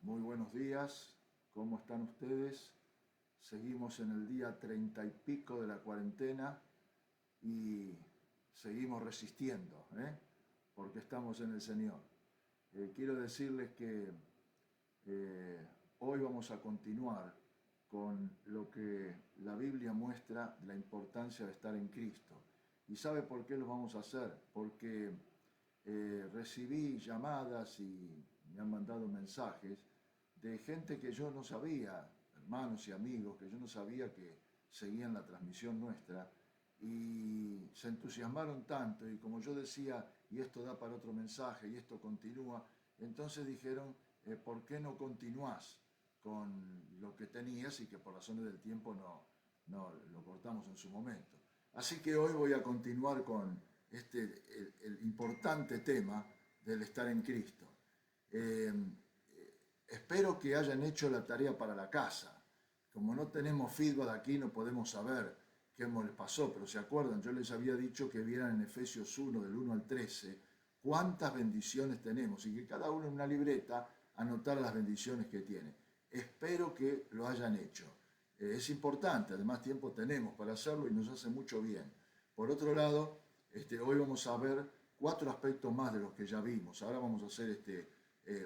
Muy buenos días, ¿cómo están ustedes? Seguimos en el día 30 y pico de la cuarentena y seguimos resistiendo, porque estamos en el Señor. Quiero decirles que hoy vamos a continuar con lo que la Biblia muestra de la importancia de estar en Cristo. ¿Y sabe por qué lo vamos a hacer? Porque recibí llamadas y me han mandado mensajes de gente que yo no sabía, hermanos y amigos, que yo no sabía que seguían la transmisión nuestra y se entusiasmaron tanto y como yo decía, y esto da para otro mensaje y esto continúa, entonces dijeron, ¿por qué no continúas con lo que tenías y que por razones del tiempo no lo cortamos en su momento? Así que hoy voy a continuar con el importante tema del estar en Cristo. Eh, Espero que hayan hecho la tarea para la casa. Como no tenemos feedback aquí, no podemos saber qué les pasó, pero se acuerdan, yo les había dicho que vieran en Efesios 1, del 1 al 13, cuántas bendiciones tenemos y que cada uno en una libreta anotara las bendiciones que tiene. Espero que lo hayan hecho. Es importante, además tiempo tenemos para hacerlo y nos hace mucho bien. Por otro lado, hoy vamos a ver 4 aspectos más de los que ya vimos. Ahora vamos a hacer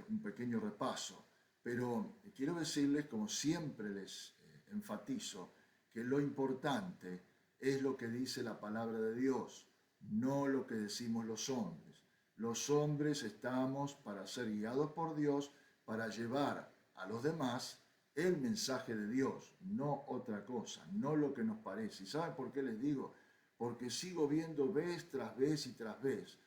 un pequeño repaso. Pero quiero decirles, como siempre les enfatizo, que lo importante es lo que dice la palabra de Dios, no lo que decimos los hombres. Los hombres estamos para ser guiados por Dios, para llevar a los demás el mensaje de Dios, no otra cosa, no lo que nos parece. ¿Y saben por qué les digo? Porque sigo viendo vez tras vez y tras vez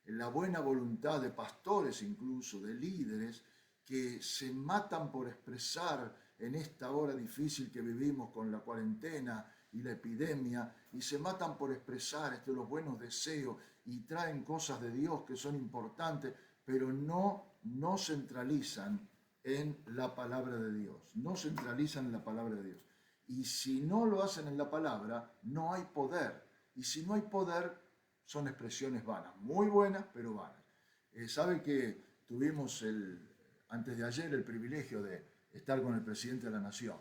la buena voluntad de pastores, incluso de líderes, que se matan por expresar en esta hora difícil que vivimos con la cuarentena y la epidemia, y se matan por expresar los buenos deseos y traen cosas de Dios que son importantes, pero no centralizan en la palabra de Dios, no centralizan en la palabra de Dios. Y si no lo hacen en la palabra, no hay poder. Y si no hay poder, son expresiones vanas, muy buenas, pero vanas. Sabe que tuvimos antes de ayer el privilegio de estar con el presidente de la Nación.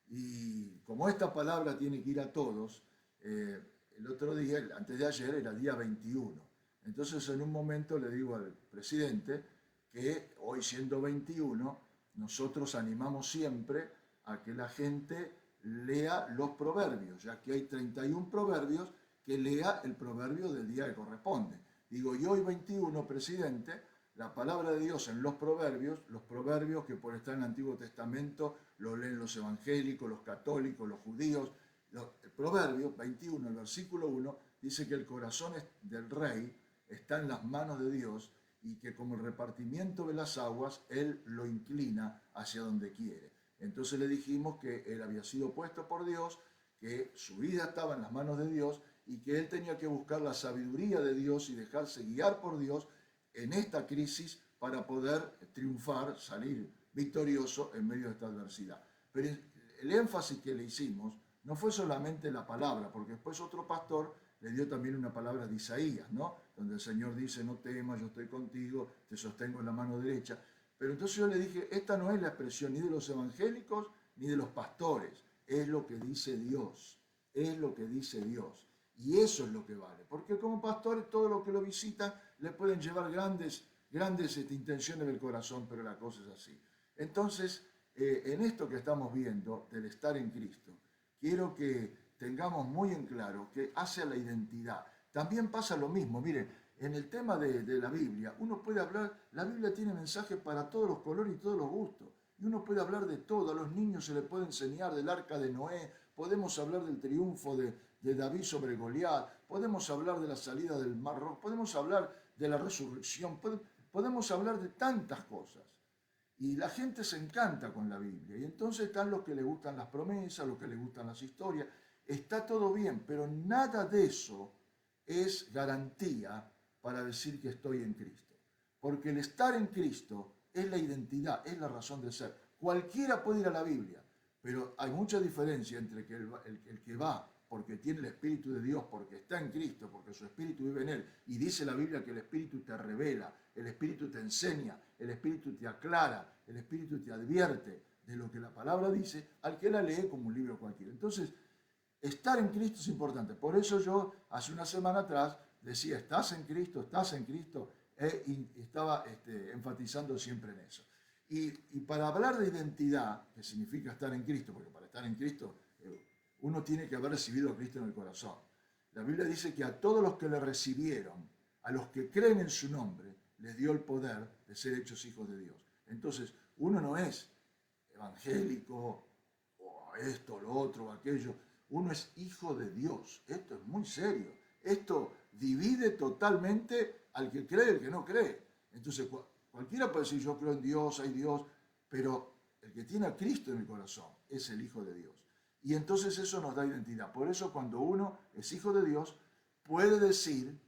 Y como esta palabra tiene que ir a todos, el otro día, antes de ayer, era día 21. Entonces en un momento le digo al presidente que hoy siendo 21, nosotros animamos siempre a que la gente lea los proverbios, ya que hay 31 proverbios, que lea el proverbio del día que corresponde. Digo, y hoy 21, presidente, la palabra de Dios en los proverbios que por estar en el Antiguo Testamento lo leen los evangélicos, los católicos, los judíos. El proverbio 21, el versículo 1, dice que el corazón del rey está en las manos de Dios y que como el repartimiento de las aguas, él lo inclina hacia donde quiere. Entonces le dijimos que él había sido puesto por Dios, que su vida estaba en las manos de Dios y que él tenía que buscar la sabiduría de Dios y dejarse guiar por Dios en esta crisis para poder triunfar, salir victorioso en medio de esta adversidad. Pero el énfasis que le hicimos no fue solamente la palabra, porque después otro pastor le dio también una palabra de Isaías, ¿no? Donde el Señor dice, no temas, yo estoy contigo, te sostengo en la mano derecha. Pero entonces yo le dije, esta no es la expresión ni de los evangélicos ni de los pastores, es lo que dice Dios, es lo que dice Dios. Y eso es lo que vale, porque como pastores todo lo que lo visitan le pueden llevar grandes intenciones del corazón, pero la cosa es así. Entonces, en esto que estamos viendo del estar en Cristo, quiero que tengamos muy en claro que hace la identidad. También pasa lo mismo, miren, en el tema de la Biblia, uno puede hablar, la Biblia tiene mensajes para todos los colores y todos los gustos. Y uno puede hablar de todo, a los niños se les puede enseñar del arca de Noé, podemos hablar del triunfo de David sobre Goliat, podemos hablar de la salida del Mar Rojo, podemos hablar de la resurrección, podemos hablar de tantas cosas. Y la gente se encanta con la Biblia. Y entonces están los que le gustan las promesas, los que le gustan las historias. Está todo bien, pero nada de eso es garantía para decir que estoy en Cristo. Porque el estar en Cristo es la identidad, es la razón de ser. Cualquiera puede ir a la Biblia, pero hay mucha diferencia entre el que va porque tiene el Espíritu de Dios, porque está en Cristo, porque su Espíritu vive en él. Y dice la Biblia que el Espíritu te revela, el Espíritu te enseña, el Espíritu te aclara, el Espíritu te advierte de lo que la palabra dice, al que la lee como un libro cualquiera. Entonces, estar en Cristo es importante. Por eso yo hace una semana atrás decía, estás en Cristo, y estaba enfatizando siempre en eso. Y para hablar de identidad, que significa estar en Cristo, porque para estar en Cristo uno tiene que haber recibido a Cristo en el corazón. La Biblia dice que a todos los que le recibieron, a los que creen en su nombre, les dio el poder de ser hechos hijos de Dios. Entonces, uno no es evangélico, o esto, lo otro, o aquello. Uno es hijo de Dios. Esto es muy serio. Esto divide totalmente al que cree y al que no cree. Entonces, cualquiera puede decir, yo creo en Dios, hay Dios, pero el que tiene a Cristo en el corazón es el hijo de Dios. Y entonces eso nos da identidad. Por eso cuando uno es hijo de Dios, puede decir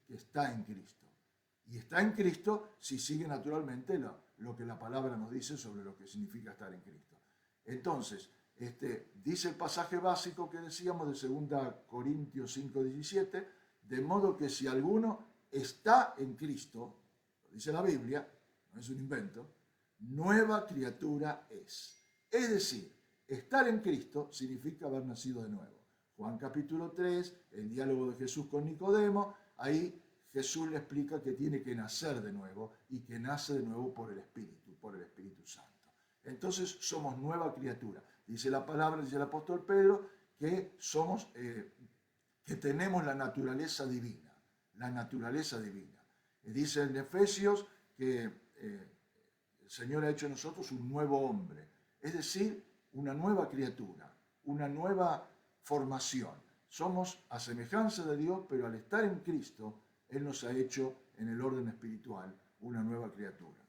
que está en Cristo. Y está en Cristo si sigue naturalmente lo que la palabra nos dice sobre lo que significa estar en Cristo. Entonces, dice el pasaje básico que decíamos de 2 Corintios 5:17, de modo que si alguno está en Cristo, lo dice la Biblia, no es un invento, nueva criatura es. Es decir, estar en Cristo significa haber nacido de nuevo. Juan capítulo 3, el diálogo de Jesús con Nicodemo, ahí Jesús le explica que tiene que nacer de nuevo y que nace de nuevo por el Espíritu Santo. Entonces somos nueva criatura. Dice la palabra, dice el apóstol Pedro, que somos, que tenemos la naturaleza divina, Dice en Efesios que el Señor ha hecho en nosotros un nuevo hombre, es decir, una nueva criatura, una nueva formación. Somos a semejanza de Dios, pero al estar en Cristo, Él nos ha hecho en el orden espiritual una nueva criatura.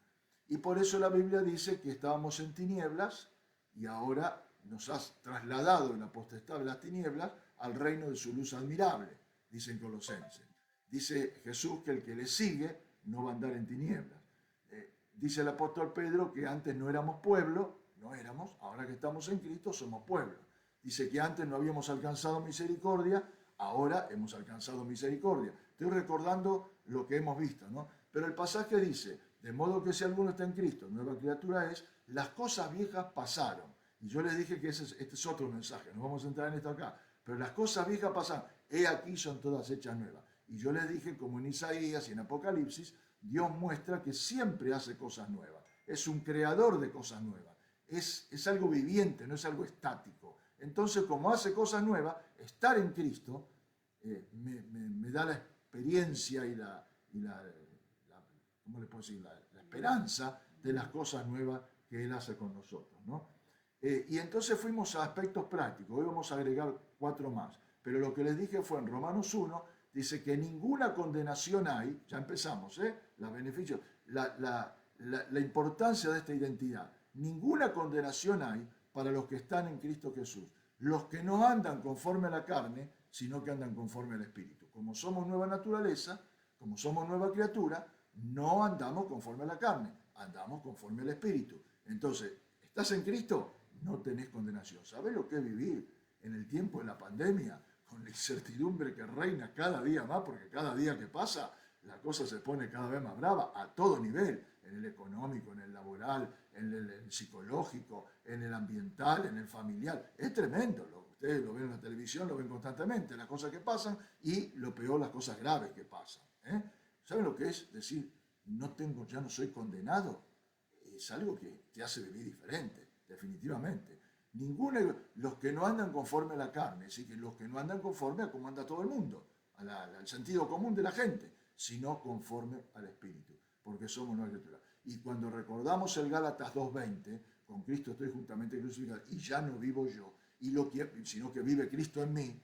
Y por eso la Biblia dice que estábamos en tinieblas y ahora nos has trasladado en la potestad de las tinieblas al reino de su luz admirable, dice en Colosenses. Dice Jesús que el que le sigue no va a andar en tinieblas. Dice el apóstol Pedro que antes no éramos pueblo, ahora que estamos en Cristo somos pueblo. Dice que antes no habíamos alcanzado misericordia, ahora hemos alcanzado misericordia. Estoy recordando lo que hemos visto, ¿no? Pero el pasaje dice, de modo que si alguno está en Cristo, nueva criatura es, las cosas viejas pasaron. Y yo les dije que este es otro mensaje, no vamos a entrar en esto acá. Pero las cosas viejas pasaron, he aquí son todas hechas nuevas. Y yo les dije, como en Isaías y en Apocalipsis, Dios muestra que siempre hace cosas nuevas. Es un creador de cosas nuevas. Es algo viviente, no es algo estático. Entonces, como hace cosas nuevas, estar en Cristo me da la experiencia y ¿cómo le puedo decir? La esperanza de las cosas nuevas que Él hace con nosotros, ¿no? Y entonces fuimos a aspectos prácticos. Hoy vamos a agregar 4 más. Pero lo que les dije fue en Romanos 1, dice que ninguna condenación hay, ya empezamos, la importancia de esta identidad. Ninguna condenación hay para los que están en Cristo Jesús. Los que no andan conforme a la carne, sino que andan conforme al Espíritu. Como somos nueva naturaleza, como somos nueva criatura, no andamos conforme a la carne, andamos conforme al Espíritu. Entonces, ¿estás en Cristo? No tenés condenación. ¿Sabés lo que es vivir en el tiempo de la pandemia? Con la incertidumbre que reina cada día más, porque cada día que pasa la cosa se pone cada vez más brava a todo nivel, en el económico, en el laboral, en el psicológico, en el ambiental, en el familiar. Es tremendo, ustedes lo ven en la televisión, lo ven constantemente, las cosas que pasan y lo peor, las cosas graves que pasan. ¿Saben lo que es decir, ya no soy condenado? Es algo que te hace vivir diferente, definitivamente. Los que no andan conforme a la carne, es decir, que los que no andan conforme a cómo anda todo el mundo, al sentido común de la gente, sino conforme al Espíritu, porque somos nueva criatura. Y cuando recordamos el Gálatas 2:20, con Cristo estoy juntamente crucificado, y ya no vivo yo, sino que vive Cristo en mí,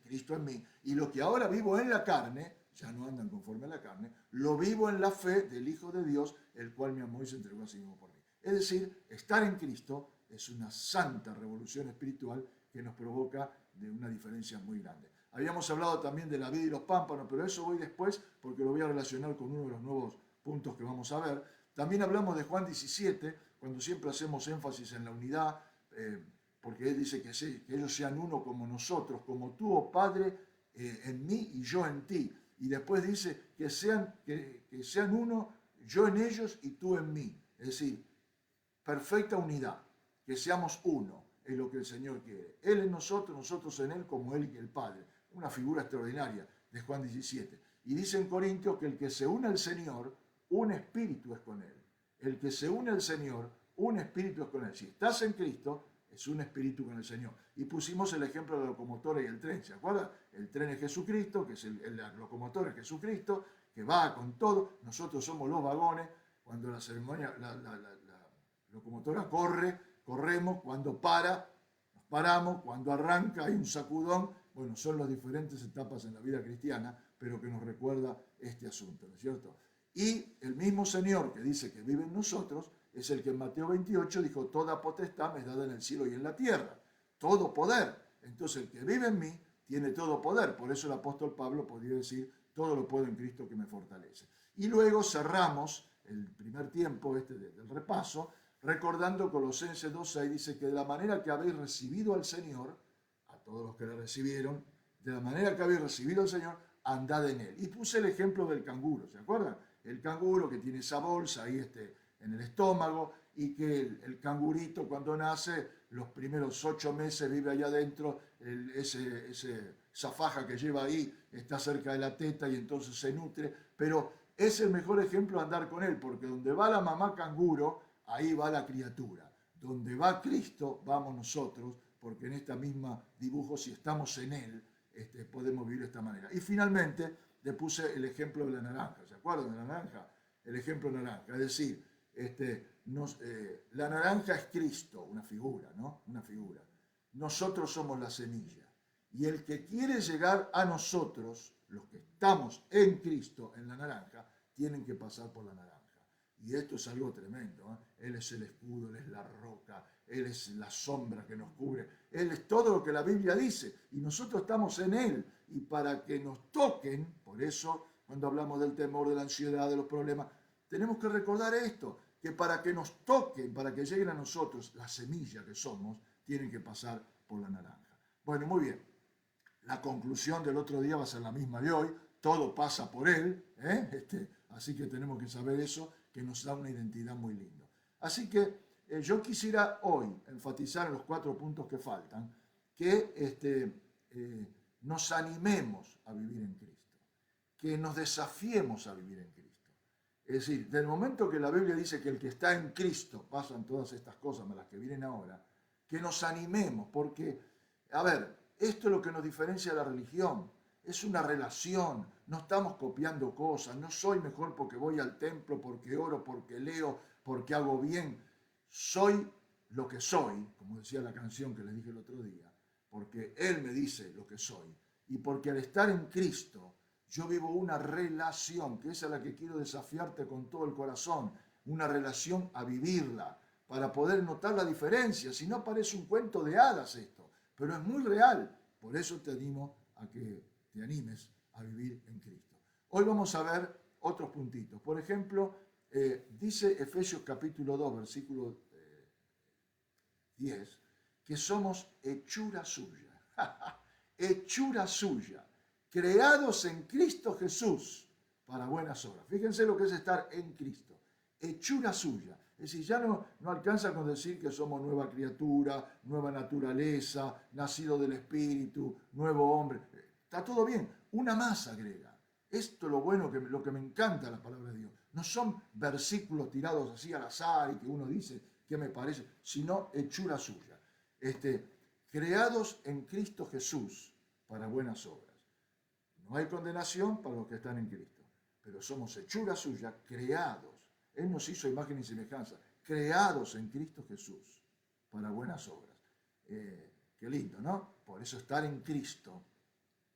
y lo que ahora vivo en la carne, ya no andan conforme a la carne, lo vivo en la fe del Hijo de Dios, el cual me amó y se entregó a sí mismo por mí. Es decir, estar en Cristo es una santa revolución espiritual que nos provoca de una diferencia muy grande. Habíamos hablado también de la vid y los pámpanos, pero eso voy después porque lo voy a relacionar con uno de los nuevos puntos que vamos a ver. También hablamos de Juan 17, cuando siempre hacemos énfasis en la unidad, porque Él dice que ellos sean uno como nosotros, como tú, oh Padre, en mí y yo en ti. Y después dice que sean uno, yo en ellos y tú en mí. Es decir, perfecta unidad, que seamos uno, es lo que el Señor quiere. Él en nosotros, nosotros en Él, como Él y el Padre. Una figura extraordinaria de Juan 17. Y dice en Corintios que el que se une al Señor, un espíritu es con Él. El que se une al Señor, un espíritu es con Él. Si estás en Cristo, es un espíritu con el Señor. Y pusimos el ejemplo de la locomotora y el tren, ¿se acuerdan? El tren es Jesucristo, que es la locomotora es Jesucristo, que va con todo. Nosotros somos los vagones. Cuando la ceremonia, la locomotora corre, corremos. Cuando para, nos paramos. Cuando arranca, hay un sacudón. Bueno, son las diferentes etapas en la vida cristiana, pero que nos recuerda este asunto, ¿no es cierto? Y el mismo Señor que dice que vive en nosotros, es el que en Mateo 28 dijo, toda potestad me es dada en el cielo y en la tierra, todo poder. Entonces el que vive en mí tiene todo poder. Por eso el apóstol Pablo podría decir, todo lo puedo en Cristo que me fortalece. Y luego cerramos el primer tiempo del repaso, recordando Colosenses 2:6, dice que de la manera que habéis recibido al Señor, a todos los que le recibieron, de la manera que habéis recibido al Señor, andad en Él. Y puse el ejemplo del canguro, ¿se acuerdan? El canguro que tiene esa bolsa ahí en el estómago, y que el cangurito cuando nace, los primeros 8 meses vive allá adentro, esa faja que lleva ahí está cerca de la teta y entonces se nutre, pero es el mejor ejemplo andar con él, porque donde va la mamá canguro, ahí va la criatura. Donde va Cristo, vamos nosotros, porque en esta misma dibujo, si estamos en él, podemos vivir de esta manera. Y finalmente le puse el ejemplo de la naranja, ¿se acuerdan de la naranja? El ejemplo naranja, es decir, la naranja es Cristo, una figura, ¿no? Una figura. Nosotros somos la semilla. Y el que quiere llegar a nosotros, los que estamos en Cristo, en la naranja, tienen que pasar por la naranja. Y esto es algo tremendo, ¿eh? Él es el escudo, Él es la roca, Él es la sombra que nos cubre. Él es todo lo que la Biblia dice. Y nosotros estamos en Él. Y para que nos toquen, por eso, cuando hablamos del temor, de la ansiedad, de los problemas, tenemos que recordar esto, que para que nos toquen, para que lleguen a nosotros la semilla que somos, tienen que pasar por la naranja. Bueno, muy bien. La conclusión del otro día va a ser la misma de hoy. Todo pasa por Él, ¿eh? Así que tenemos que saber eso, que nos da una identidad muy linda. Así que yo quisiera hoy enfatizar en los 4 puntos que faltan, que nos animemos a vivir en Cristo, que nos desafiemos a vivir en Cristo. Es decir, del momento que la Biblia dice que el que está en Cristo pasan todas estas cosas, más las que vienen ahora, que nos animemos, porque, a ver, esto es lo que nos diferencia de la religión. Es una relación, no estamos copiando cosas, no soy mejor porque voy al templo, porque oro, porque leo, porque hago bien. Soy lo que soy, como decía la canción que les dije el otro día, porque Él me dice lo que soy. Y porque al estar en Cristo, yo vivo una relación, que esa es la que quiero desafiarte con todo el corazón, una relación a vivirla, para poder notar la diferencia. Si no, parece un cuento de hadas esto, pero es muy real. Por eso te animo a que te animes a vivir en Cristo. Hoy vamos a ver otros puntitos. Por ejemplo, dice Efesios capítulo 2, versículo 10, que somos hechura suya. Hechura suya, creados en Cristo Jesús para buenas obras. Fíjense lo que es estar en Cristo. Hechura suya. Es decir, ya no alcanza con decir que somos nueva criatura, nueva naturaleza, nacido del Espíritu, nuevo hombre. Está todo bien. Una más agrega. Esto es lo bueno, lo que me encanta de la palabra de Dios. No son versículos tirados así al azar y que uno dice qué me parece, sino hechura suya. Creados en Cristo Jesús para buenas obras. No hay condenación para los que están en Cristo, pero somos hechura suya, creados. Él nos hizo imagen y semejanza, creados en Cristo Jesús para buenas obras. Qué lindo, ¿no? Por eso estar en Cristo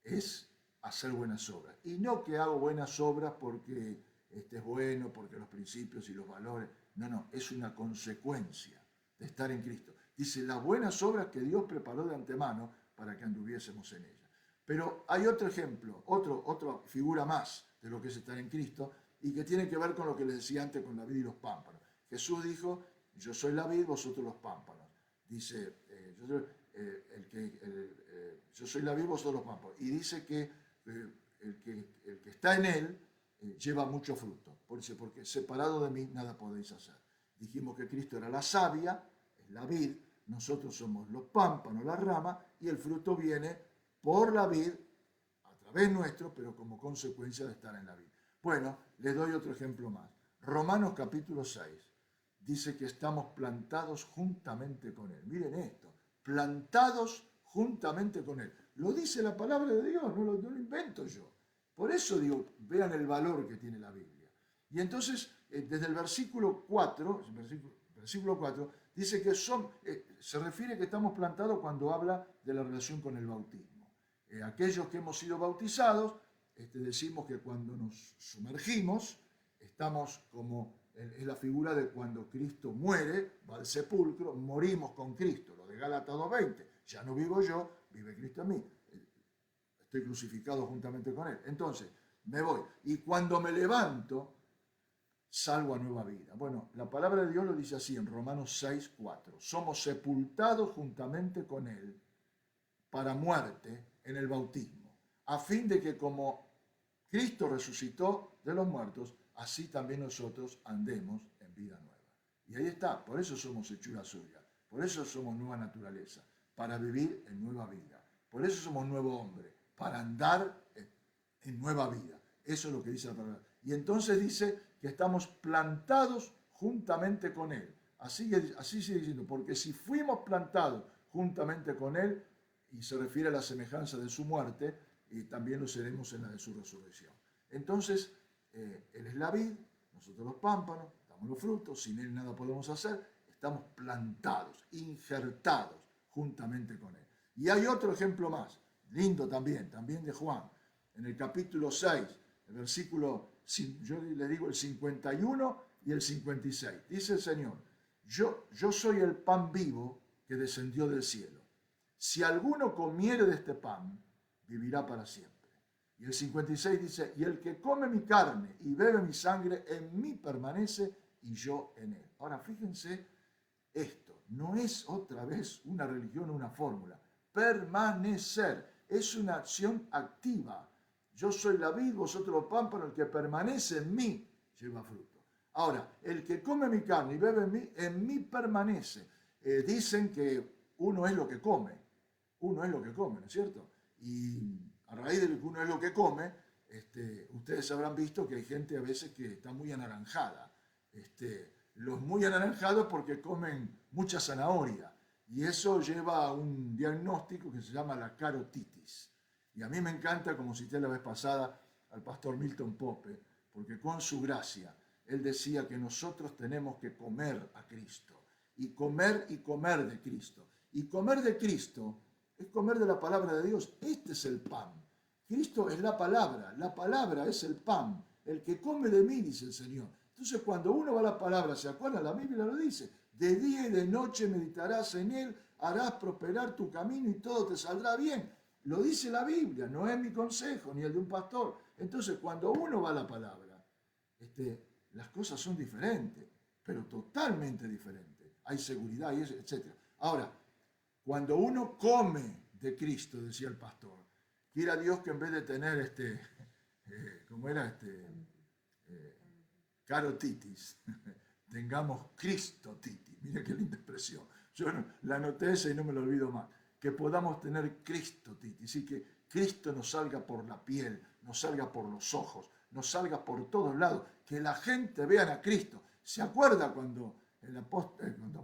es hacer buenas obras. Y no que hago buenas obras porque es bueno, porque los principios y los valores. No, es una consecuencia de estar en Cristo. Dice, las buenas obras que Dios preparó de antemano para que anduviésemos en ellas. Pero hay otro ejemplo, otra figura más de lo que es estar en Cristo, y que tiene que ver con lo que les decía antes con la vid y los pámpanos. Jesús dijo, yo soy la vid, vosotros los pámpanos. Dice, Yo soy la vid, vosotros los pámpanos. Y dice que el que está en él lleva mucho fruto. Porque separado de mí nada podéis hacer. Dijimos que Cristo era la savia, es la vid, nosotros somos los pámpanos, la rama, y el fruto viene por la vid, a través nuestro, pero como consecuencia de estar en la vid. Bueno, les doy otro ejemplo más. Romanos capítulo 6 dice que estamos plantados juntamente con Él. Miren esto, plantados juntamente con Él. Lo dice la palabra de Dios, no lo invento yo. Por eso digo, vean el valor que tiene la Biblia. Y entonces, desde el versículo 4, dice que se refiere que estamos plantados cuando habla de la relación con el bautismo. Aquellos que hemos sido bautizados, decimos que cuando nos sumergimos, estamos como, es la figura de cuando Cristo muere, va al sepulcro, morimos con Cristo, lo de Gálatas 2:20, ya no vivo yo, vive Cristo en mí, estoy crucificado juntamente con Él. Entonces, me voy, y cuando me levanto, salgo a nueva vida. Bueno, la palabra de Dios lo dice así en Romanos 6:4, somos sepultados juntamente con Él para muerte en el bautismo, a fin de que como Cristo resucitó de los muertos, así también nosotros andemos en vida nueva. Y ahí está, por eso somos hechura suya, por eso somos nueva naturaleza, para vivir en nueva vida. Por eso somos nuevo hombre, para andar en nueva vida. Eso es lo que dice la palabra. Y entonces dice que estamos plantados juntamente con Él. Así sigue diciendo, porque si fuimos plantados juntamente con Él, y se refiere a la semejanza de su muerte, y también lo seremos en la de su resurrección. Entonces, Él es la vid, nosotros los pámpanos, damos los frutos, sin Él nada podemos hacer, estamos plantados, injertados juntamente con Él. Y hay otro ejemplo más, lindo también de Juan, en el capítulo 6, el versículo, yo le digo el 51 y el 56. Dice el Señor, yo soy el pan vivo que descendió del cielo. Si alguno comiere de este pan, vivirá para siempre. Y el 56 dice, y el que come mi carne y bebe mi sangre, en mí permanece y yo en él. Ahora, fíjense esto, no es otra vez una religión o una fórmula. Permanecer es una acción activa. Yo soy la vid, vosotros los pámpanos, el que permanece en mí lleva fruto. Ahora, el que come mi carne y bebe en mí permanece. Dicen que uno es lo que come. Uno es lo que come, ¿no es cierto? Y a raíz de que uno es lo que come, ustedes habrán visto que hay gente a veces que está muy anaranjada. Los muy anaranjados porque comen mucha zanahoria. Y eso lleva a un diagnóstico que se llama la carotitis. Y a mí me encanta, como cité la vez pasada al pastor Milton Pope, porque con su gracia, él decía que nosotros tenemos que comer a Cristo. Y comer de Cristo. Y comer de Cristo es comer de la palabra de Dios. Este es el pan. Cristo es la palabra es el pan. El que come de mí, dice el Señor. Entonces, cuando uno va a la palabra, ¿se acuerda? La Biblia lo dice. De día y de noche meditarás en él, harás prosperar tu camino y todo te saldrá bien. Lo dice la Biblia, no es mi consejo ni el de un pastor. Entonces, cuando uno va a la palabra, las cosas son diferentes, pero totalmente diferentes. Hay seguridad, etc. Ahora, cuando uno come de Cristo, decía el pastor, quiera Dios que en vez de tener carotitis, tengamos cristotitis. Mira qué linda expresión. Yo la anoté esa y no me la olvido más. Que podamos tener cristotitis y que Cristo nos salga por la piel, nos salga por los ojos, nos salga por todos lados, que la gente vea a Cristo. ¿Se acuerda cuando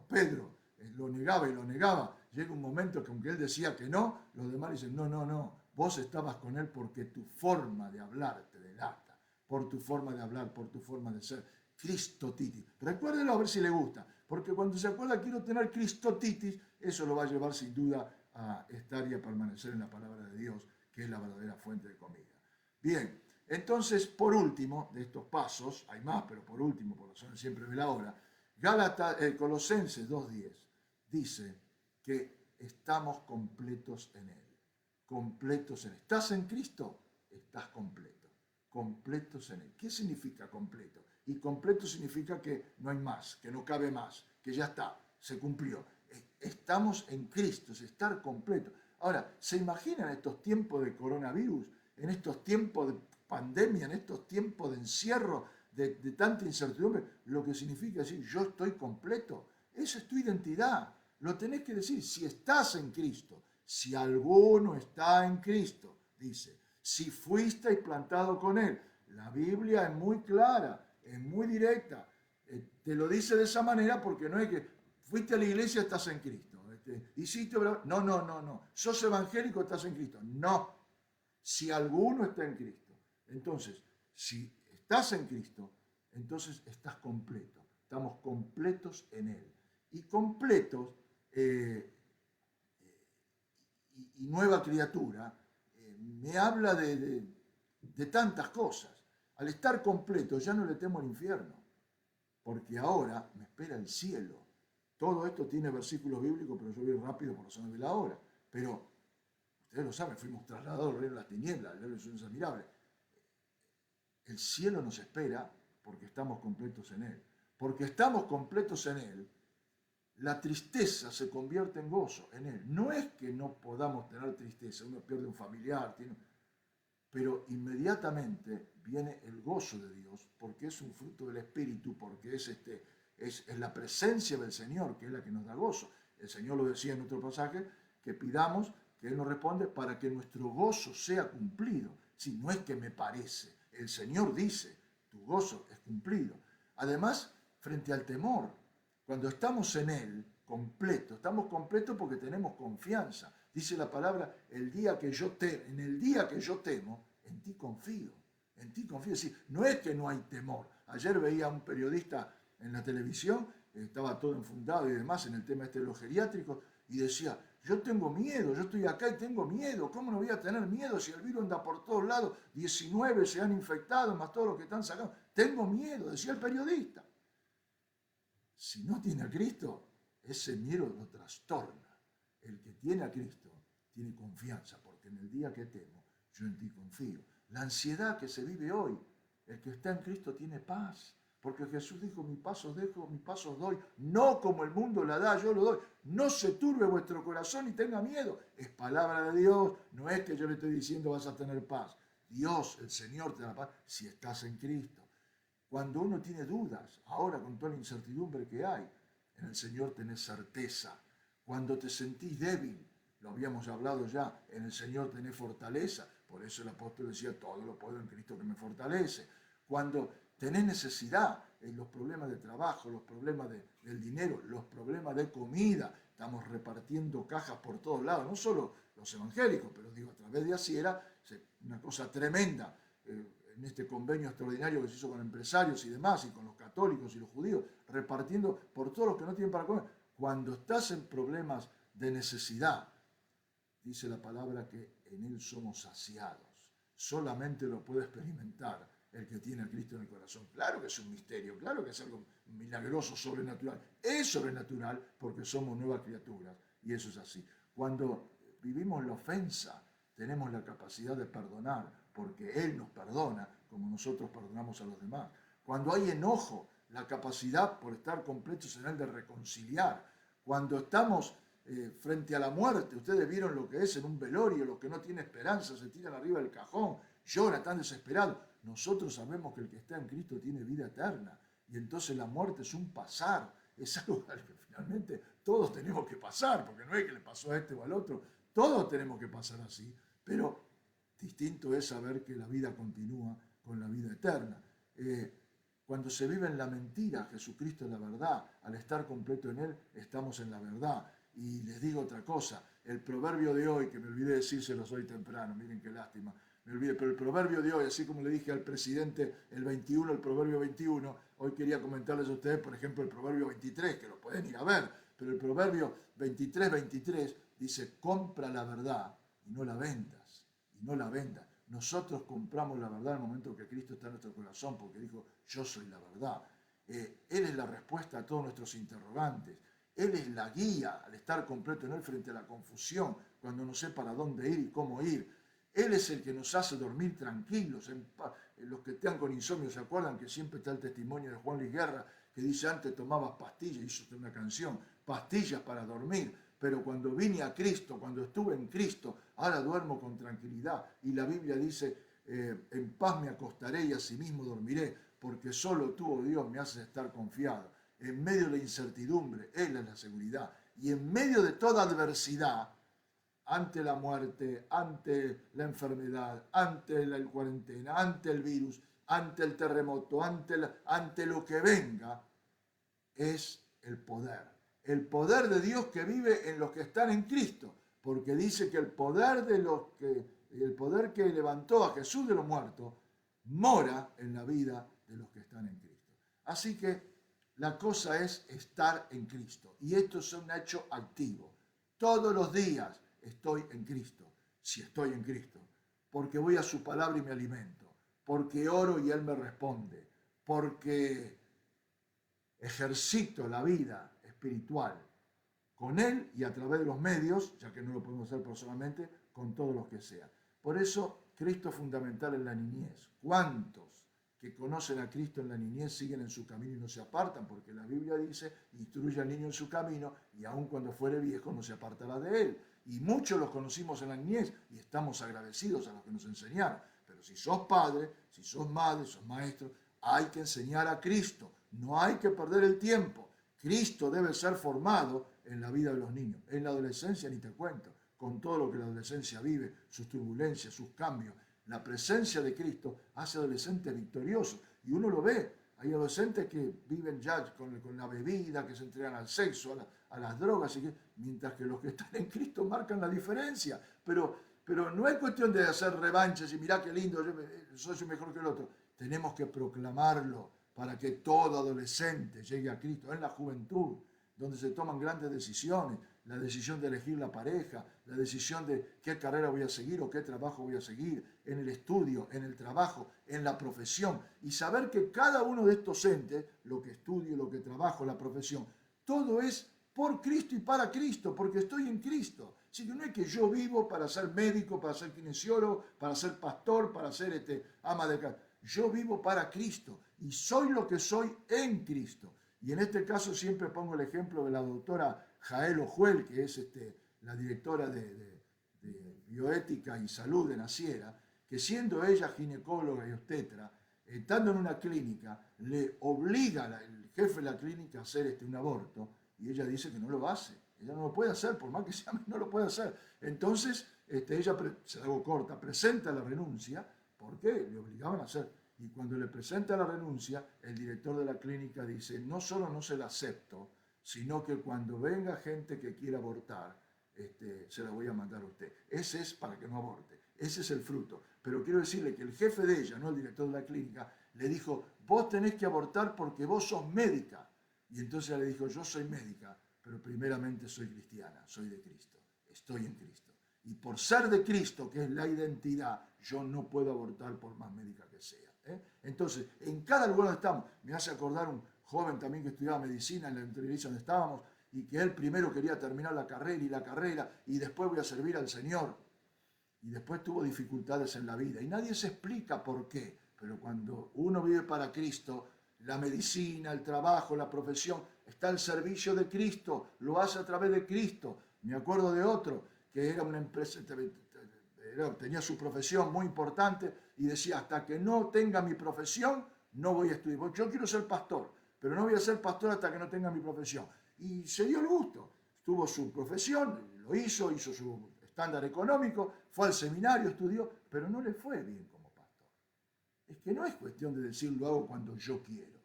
Pedro lo negaba y lo negaba? Llega un momento que aunque él decía que no, los demás dicen, no, vos estabas con él porque tu forma de hablar te delata, por tu forma de hablar, por tu forma de ser. Cristotitis. Recuérdelo a ver si le gusta, porque cuando se acuerda quiero tener cristotitis, eso lo va a llevar sin duda a estar y a permanecer en la palabra de Dios, que es la verdadera fuente de comida. Bien, entonces, por último, de estos pasos, hay más, pero por último, por razón siempre de la hora, Colosenses 2:10 dice que estamos completos en Él. Completos en Él. ¿Estás en Cristo? Estás completo. Completos en Él. ¿Qué significa completo? Y completo significa que no hay más, que no cabe más, que ya está, se cumplió. Estamos en Cristo, es estar completo. Ahora, ¿se imaginan estos tiempos de coronavirus, en estos tiempos de pandemia, en estos tiempos de encierro, de tanta incertidumbre, lo que significa decir yo estoy completo? Esa es tu identidad. Lo tenés que decir si estás en Cristo. Si alguno está en Cristo, dice, si fuisteis plantado con Él. La Biblia es muy clara, es muy directa. Te lo dice de esa manera porque no es que fuiste a la iglesia, estás en Cristo. Hiciste obra. No, no, no, no. Sos evangélico, estás en Cristo. No. Si alguno está en Cristo. Entonces, si estás en Cristo, entonces estás completo. Estamos completos en Él. Y completos y nueva criatura me habla de tantas cosas. Al estar completo ya no le temo al infierno, porque ahora me espera el cielo. Todo esto tiene versículos bíblicos, pero yo voy rápido por razones de la hora. Pero ustedes lo saben, fuimos trasladados al reino de las tinieblas, el reino de los sueños admirables. El cielo nos espera porque estamos completos en Él. Porque estamos completos en Él, la tristeza se convierte en gozo en Él. No es que no podamos tener tristeza, uno pierde un familiar, pero inmediatamente viene el gozo de Dios, porque es un fruto del Espíritu, porque es la presencia del Señor que es la que nos da gozo. El Señor lo decía en otro pasaje, que pidamos que Él nos responde para que nuestro gozo sea cumplido. Si no es que me parece, el Señor dice, tu gozo es cumplido. Además, frente al temor, cuando estamos en Él, estamos completos porque tenemos confianza. Dice la palabra, en el día que yo temo, en ti confío. En ti confío. Es decir, no es que no hay temor. Ayer veía a un periodista en la televisión, estaba todo enfundado y demás en el tema de los geriátricos, y decía, yo tengo miedo, yo estoy acá y tengo miedo. ¿Cómo no voy a tener miedo si el virus anda por todos lados? 19 se han infectado, más todos los que están sacados. Tengo miedo, decía el periodista. Si no tiene a Cristo, ese miedo lo trastorna. El que tiene a Cristo tiene confianza, porque en el día que temo, yo en ti confío. La ansiedad que se vive hoy, el que está en Cristo tiene paz, porque Jesús dijo, mi paso dejo, mi paso doy, no como el mundo la da, yo lo doy. No se turbe vuestro corazón y tenga miedo. Es palabra de Dios, no es que yo le estoy diciendo vas a tener paz. Dios, el Señor, te da paz si estás en Cristo. Cuando uno tiene dudas, ahora con toda la incertidumbre que hay, en el Señor tenés certeza. Cuando te sentís débil, lo habíamos hablado ya, en el Señor tenés fortaleza. Por eso el apóstol decía, todo lo puedo en Cristo que me fortalece. Cuando tenés necesidad, en los problemas de trabajo, los problemas del dinero, los problemas de comida, estamos repartiendo cajas por todos lados, no solo los evangélicos, pero digo, a través de Asiera, una cosa tremenda. En este convenio extraordinario que se hizo con empresarios y demás, y con los católicos y los judíos, repartiendo por todos los que no tienen para comer. Cuando estás en problemas de necesidad, dice la palabra que en Él somos saciados. Solamente lo puede experimentar el que tiene a Cristo en el corazón. Claro que es un misterio, claro que es algo milagroso, sobrenatural. Es sobrenatural porque somos nuevas criaturas, y eso es así. Cuando vivimos la ofensa, tenemos la capacidad de perdonar, porque Él nos perdona como nosotros perdonamos a los demás. Cuando hay enojo, la capacidad por estar completos en Él de reconciliar. Cuando estamos frente a la muerte, ustedes vieron lo que es en un velorio, los que no tienen esperanza se tiran arriba del cajón, lloran tan desesperados. Nosotros sabemos que el que está en Cristo tiene vida eterna, y entonces la muerte es un pasar, es algo que finalmente todos tenemos que pasar, porque no es que le pasó a este o al otro, todos tenemos que pasar así, pero distinto es saber que la vida continúa con la vida eterna. Cuando se vive en la mentira, Jesucristo es la verdad. Al estar completo en Él, estamos en la verdad. Y les digo otra cosa, el proverbio de hoy, que me olvidé decírselos hoy temprano, miren qué lástima, me olvidé, pero el proverbio de hoy, así como le dije al presidente el 21, el proverbio 21, hoy quería comentarles a ustedes, por ejemplo, el proverbio 23, que lo pueden ir a ver, pero el proverbio 23 dice, compra la verdad y no la vendas, y no la vendas. Nosotros compramos la verdad en el momento que Cristo está en nuestro corazón, porque dijo, yo soy la verdad. Él es la respuesta a todos nuestros interrogantes. Él es la guía al estar completo en Él frente a la confusión, cuando no sé para dónde ir y cómo ir. Él es el que nos hace dormir tranquilos. Los que están con insomnio se acuerdan que siempre está el testimonio de Juan Luis Guerra, que dice antes tomabas pastillas, hizo una canción, pastillas para dormir, pero cuando vine a Cristo, cuando estuve en Cristo, ahora duermo con tranquilidad. Y la Biblia dice, en paz me acostaré y asimismo dormiré, porque solo tú, oh Dios, me haces estar confiado. En medio de la incertidumbre, Él es la seguridad. Y en medio de toda adversidad, ante la muerte, ante la enfermedad, ante la cuarentena, ante el virus, ante el terremoto, ante lo que venga, es el poder. El poder de Dios que vive en los que están en Cristo, porque dice que el poder que levantó a Jesús de los muertos mora en la vida de los que están en Cristo. Así que la cosa es estar en Cristo, y esto es un hecho activo. Todos los días estoy en Cristo, si estoy en Cristo, porque voy a su palabra y me alimento, porque oro y Él me responde, porque ejercito la vida espiritual con Él y a través de los medios, ya que no lo podemos hacer personalmente, con todos los que sean. Por eso, Cristo es fundamental en la niñez. ¿Cuántos que conocen a Cristo en la niñez siguen en su camino y no se apartan? Porque la Biblia dice, instruye al niño en su camino y aun cuando fuere viejo no se apartará de él. Y muchos los conocimos en la niñez y estamos agradecidos a los que nos enseñaron. Pero si sos padre, si sos madre, sos maestro, hay que enseñar a Cristo. No hay que perder el tiempo. Cristo debe ser formado en la vida de los niños. En la adolescencia ni te cuento, con todo lo que la adolescencia vive, sus turbulencias, sus cambios. La presencia de Cristo hace adolescentes victoriosos. Y uno lo ve. Hay adolescentes que viven ya con la bebida, que se entregan al sexo, a las drogas, mientras que los que están en Cristo marcan la diferencia. Pero no es cuestión de hacer revanches y mirá qué lindo, yo soy mejor que el otro. Tenemos que proclamarlo para que todo adolescente llegue a Cristo. En la juventud, donde se toman grandes decisiones, la decisión de elegir la pareja, la decisión de qué carrera voy a seguir o qué trabajo voy a seguir, en el estudio, en el trabajo, en la profesión, y saber que cada uno de estos entes, lo que estudio, lo que trabajo, la profesión, todo es por Cristo y para Cristo, porque estoy en Cristo. Así que no es que yo vivo para ser médico, para ser kinesiólogo, para ser pastor, para ser ama de casa. Yo vivo para Cristo y soy lo que soy en Cristo. Y en este caso siempre pongo el ejemplo de la doctora Jael Ojuel, que es la directora de bioética y salud de Naciera, que siendo ella ginecóloga y obstetra, estando en una clínica, le obliga el jefe de la clínica a hacer un aborto, y ella dice que no lo hace. Ella no lo puede hacer, por más que sea, no lo puede hacer. Entonces, ella, se hago corta, presenta la renuncia, porque le obligaban a hacer. Y cuando le presenta la renuncia, el director de la clínica dice, no solo no se la acepto, sino que cuando venga gente que quiera abortar, se la voy a mandar a usted. Ese es para que no aborte. Ese es el fruto. Pero quiero decirle que el jefe de ella, no el director de la clínica, le dijo, vos tenés que abortar porque vos sos médica. Y entonces ella le dijo, yo soy médica, pero primeramente soy cristiana, soy de Cristo, estoy en Cristo. Y por ser de Cristo, que es la identidad, yo no puedo abortar por más médica que sea. Entonces, en cada lugar donde estamos, me hace acordar un joven también que estudiaba medicina en la entrevista donde estábamos, y que él primero quería terminar la carrera, y después voy a servir al Señor. Y después tuvo dificultades en la vida. Y nadie se explica por qué. Pero cuando uno vive para Cristo, la medicina, el trabajo, la profesión, está al servicio de Cristo, lo hace a través de Cristo. Me acuerdo de otro que era una empresa, tenía su profesión muy importante y decía, hasta que no tenga mi profesión, no voy a estudiar. Yo quiero ser pastor, pero no voy a ser pastor hasta que no tenga mi profesión. Y se dio el gusto. Tuvo su profesión, lo hizo su estándar económico, fue al seminario, estudió, pero no le fue bien como pastor. Es que no es cuestión de decir lo hago cuando yo quiero.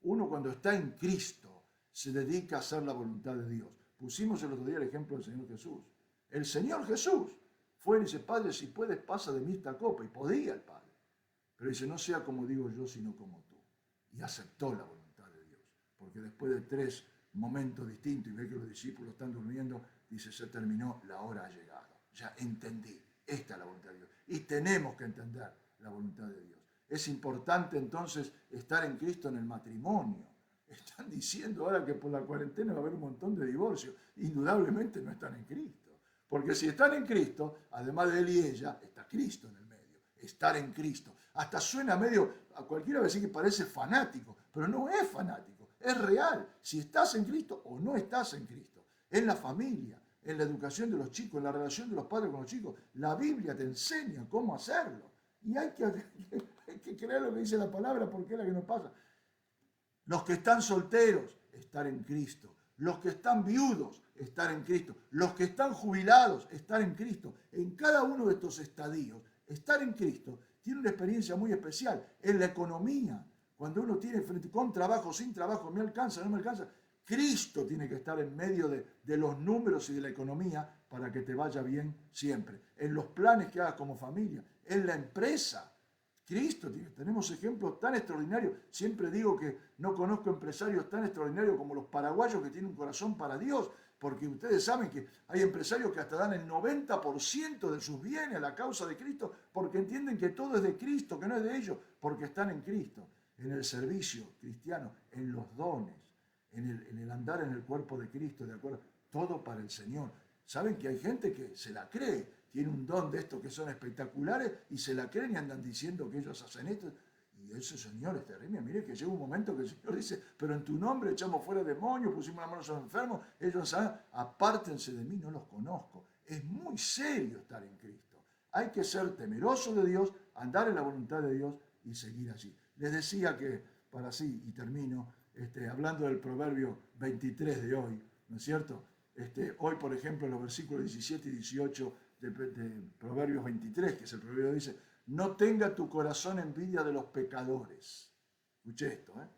Uno cuando está en Cristo se dedica a hacer la voluntad de Dios. Pusimos el otro día el ejemplo del Señor Jesús. El Señor Jesús fue y dice, Padre, si puedes, pasa de mí esta copa. Y podía el Padre. Pero dice, no sea como digo yo, sino como tú. Y aceptó la voluntad de Dios. Porque después de 3 momentos distintos y ve que los discípulos están durmiendo, dice, se terminó, la hora ha llegado. Ya entendí, esta es la voluntad de Dios. Y tenemos que entender la voluntad de Dios. Es importante entonces estar en Cristo en el matrimonio. Están diciendo ahora que por la cuarentena va a haber un montón de divorcios. Indudablemente no están en Cristo. Porque si están en Cristo, además de él y ella, está Cristo en el medio. Estar en Cristo. Hasta suena medio, a cualquiera va a decir que parece fanático, pero no es fanático. Es real. Si estás en Cristo o no estás en Cristo. En la familia, en la educación de los chicos, en la relación de los padres con los chicos. La Biblia te enseña cómo hacerlo. Y hay que creer lo que dice la palabra porque es la que nos pasa. Los que están solteros, estar en Cristo. Los que están viudos, estar en Cristo. Los que están jubilados, estar en Cristo. En cada uno de estos estadios, estar en Cristo tiene una experiencia muy especial. En la economía, cuando uno tiene frente con trabajo, sin trabajo, me alcanza, no me alcanza. Cristo tiene que estar en medio de los números y de la economía para que te vaya bien siempre. En los planes que hagas como familia, en la empresa. Cristo, tenemos ejemplos tan extraordinarios. Siempre digo que no conozco empresarios tan extraordinarios como los paraguayos que tienen un corazón para Dios, porque ustedes saben que hay empresarios que hasta dan el 90% de sus bienes a la causa de Cristo, porque entienden que todo es de Cristo, que no es de ellos, porque están en Cristo, en el servicio cristiano, en los dones, en el andar en el cuerpo de Cristo, ¿de acuerdo? Todo para el Señor. Saben que hay gente que se la cree, tiene un don de estos que son espectaculares y se la creen y andan diciendo que ellos hacen esto. Y ese Señor es terrible. Mire que llega un momento que el Señor dice, pero en tu nombre echamos fuera demonios, pusimos la mano a los enfermos, ellos saben, apártense de mí, no los conozco. Es muy serio estar en Cristo. Hay que ser temeroso de Dios, andar en la voluntad de Dios y seguir allí. Les decía que, para así, y termino, hablando del Proverbio 23 de hoy, ¿no es cierto? Hoy, por ejemplo, en los versículos 17 y 18 de Proverbios 23, que es el proverbio, dice, no tenga tu corazón envidia de los pecadores. Escuché esto, ¿eh?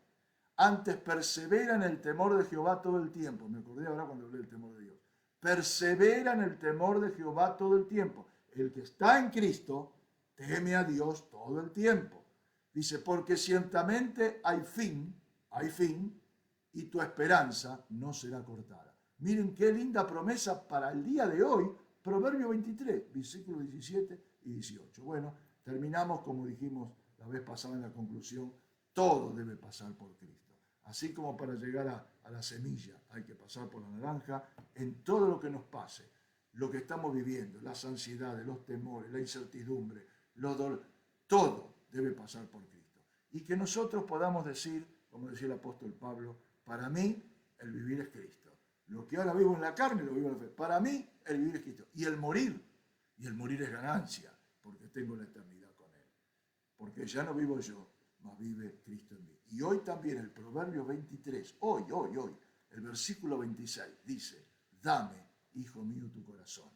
Antes persevera en el temor de Jehová todo el tiempo. Me acordé ahora cuando hablé del temor de Dios. Persevera en el temor de Jehová todo el tiempo. El que está en Cristo teme a Dios todo el tiempo. Dice, porque ciertamente hay fin, y tu esperanza no será cortada. Miren qué linda promesa para el día de hoy, Proverbio 23, versículos 17 y 18. Bueno, terminamos como dijimos la vez pasada en la conclusión, todo debe pasar por Cristo. Así como para llegar a la semilla hay que pasar por la naranja, en todo lo que nos pase, lo que estamos viviendo, las ansiedades, los temores, la incertidumbre, los dolores, todo debe pasar por Cristo. Y que nosotros podamos decir, como decía el apóstol Pablo, para mí el vivir es Cristo. Lo que ahora vivo en la carne, lo vivo en la fe. Para mí, el vivir es Cristo. Y el morir es ganancia, porque tengo la eternidad con Él. Porque ya no vivo yo, mas vive Cristo en mí. Y hoy también el Proverbio 23, hoy, el versículo 26, dice, dame, hijo mío, tu corazón,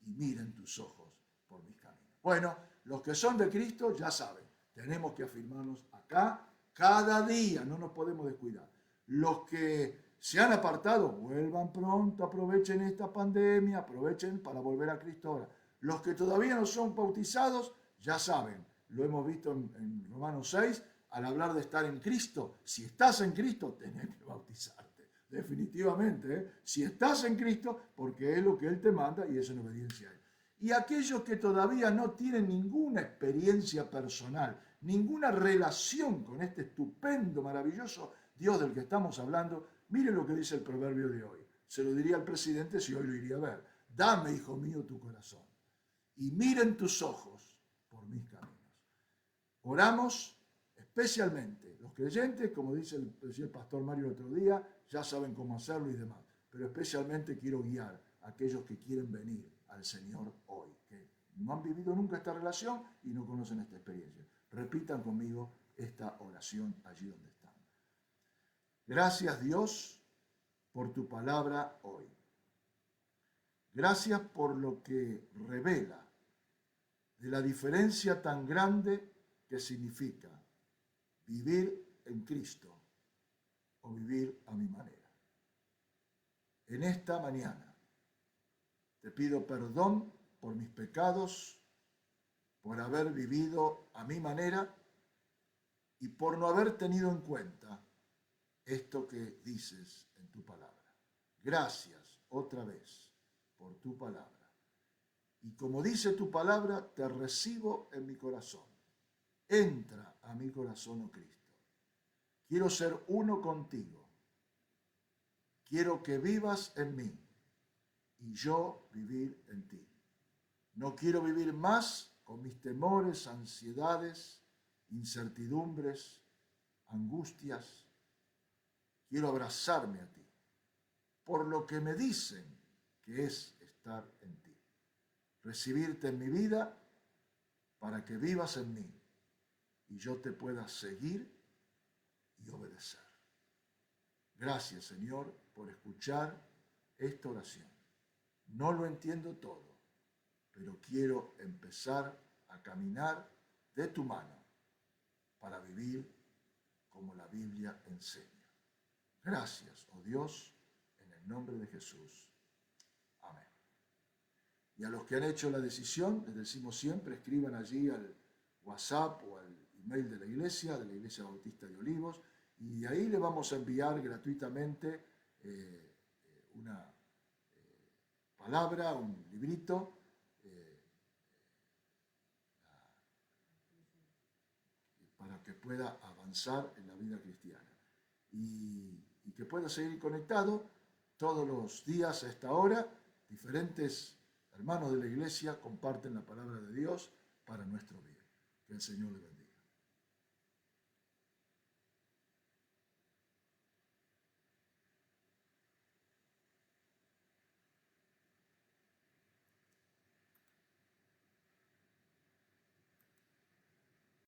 y mira en tus ojos por mis caminos. Bueno, los que son de Cristo ya saben, tenemos que afirmarnos acá cada día, no nos podemos descuidar. Los que se han apartado, vuelvan pronto, aprovechen esta pandemia, aprovechen para volver a Cristo ahora. Los que todavía no son bautizados, ya saben, lo hemos visto en Romanos 6, al hablar de estar en Cristo, si estás en Cristo, tenés que bautizarte, definitivamente, ¿eh? Si estás en Cristo, porque es lo que Él te manda y es en obediencia a Él. Y aquellos que todavía no tienen ninguna experiencia personal, ninguna relación con este estupendo, maravilloso Dios del que estamos hablando, miren lo que dice el proverbio de hoy. Se lo diría al presidente si hoy lo iría a ver. Dame, hijo mío, tu corazón y miren tus ojos por mis caminos. Oramos especialmente los creyentes, como decía el pastor Mario el otro día, ya saben cómo hacerlo y demás. Pero especialmente quiero guiar a aquellos que quieren venir al Señor hoy, que no han vivido nunca esta relación y no conocen esta experiencia. Repitan conmigo esta oración allí donde están. Gracias, Dios, por tu palabra hoy. Gracias por lo que revela de la diferencia tan grande que significa vivir en Cristo o vivir a mi manera. En esta mañana te pido perdón por mis pecados, por haber vivido a mi manera y por no haber tenido en cuenta esto que dices en tu palabra. Gracias otra vez por tu palabra. Y como dice tu palabra, te recibo en mi corazón. Entra a mi corazón, oh Cristo. Quiero ser uno contigo. Quiero que vivas en mí y yo vivir en ti. No quiero vivir más con mis temores, ansiedades, incertidumbres, angustias. quiero abrazarme a ti, por lo que me dicen que es estar en ti. Recibirte en mi vida para que vivas en mí y yo te pueda seguir y obedecer. Gracias, Señor, por escuchar esta oración. No lo entiendo todo, pero quiero empezar a caminar de tu mano para vivir como la Biblia enseña. Gracias, oh Dios, en el nombre de Jesús. Amén. Y a los que han hecho la decisión, les decimos siempre, escriban allí al WhatsApp o al email de la Iglesia Bautista de Olivos, y de ahí le vamos a enviar gratuitamente una palabra, un librito, para que pueda avanzar en la vida cristiana. Y que pueda seguir conectado todos los días a esta hora. Diferentes hermanos de la iglesia comparten la palabra de Dios para nuestro bien. Que el Señor le bendiga.